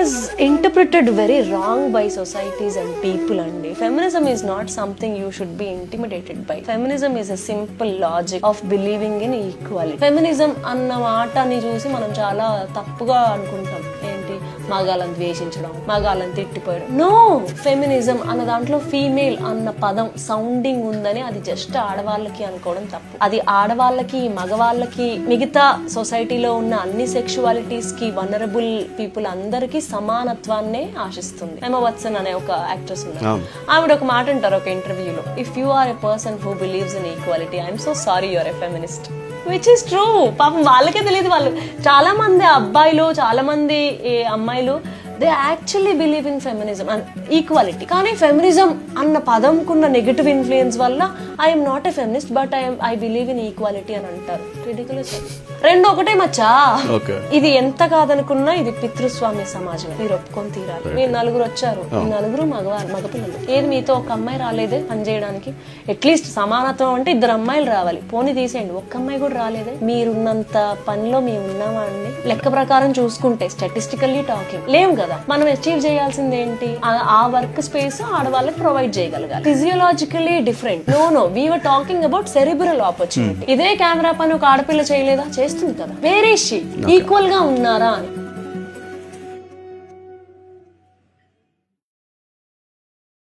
is interpreted very wrong by societies and people andi. Feminism is not something you should be intimidated by. Feminism is a simple logic of believing in equality. Feminism అన్న మాటని చూసి మనం చాలా తప్పుగా అనుకుంటాం. ఏంటి, మగాళ్ళని ద్వేషించడం, మగాళ్ళని తిట్టిపోయడం. No, feminism అన్న దాంట్లో ఫీమేల్ అన్న పదం సౌండింగ్ ఉందని అది జస్ట్ ఆడవాళ్ళకి అనుకోవడం తప్పు. అది ఆడవాళ్ళకి, మగవాళ్ళకి, మిగతా సొసైటీలో ఉన్న అన్ని సెక్షువాలిటీస్ కి, వనరబుల్ పీపుల్ అందరికి సమానత్వాన్నే ఆశిస్తుంది. ఎమా వాట్సన్ అనే ఒక యాక్ట్రెస్ ఉన్నారు, ఆవిడ ఒక మాట అంటారు ఒక ఇంటర్వ్యూలో, if you are a person who believes in equality, I'm so sorry you are a feminist. Which is true. పాపం వాళ్ళకే తెలియదు. వాళ్ళు చాలా మంది అబ్బాయిలు, చాలా మంది అమ్మాయిలు they actually believe in feminism and equality. కానీ ఫెమినిజం అన్న పదంకున్న నెగటివ్ ఇన్ఫ్లుయెన్స్ వల్ల I am not a feminist but I believe in equality అని అంటారు. ridiculous. రెండు ఒకటే మచ్చా. ఇది ఎంత కాదనుకున్నా ఇది పితృస్వామ్య సమాజం, మీరు ఒప్పుకొని తీరాలి. మీరు నలుగురు వచ్చారు, నలుగురు మగపిల్లలు, ఏది మీతో ఒక అమ్మాయి రాలేదే పని చేయడానికి? అట్లీస్ట్ సమానత్వం అంటే ఇద్దరు అమ్మాయిలు రావాలి, పోనీ తీసేయండి, ఒక్క అమ్మాయి కూడా రాలేదే. మీరున్నంత పనిలో మేము ఉన్నామా అండి? లెక్క ప్రకారం చూసుకుంటే స్టాటిస్టికల్లీ టాకింగ్ లేవు కదా. మనం అచీవ్ చేయాల్సింది ఏంటి? ఆ వర్క్ స్పేస్ ఆడవాళ్ళకి ప్రొవైడ్ చేయగలగాలి. Physiologically different. No we were talking about cerebral opportunity. ఇదే కెమెరా పని ఒక ఆడపిల్ల చేయలేదా? చేస్తుంది కదా. వేరే షీ ఈక్వల్ గా ఉన్నారా అని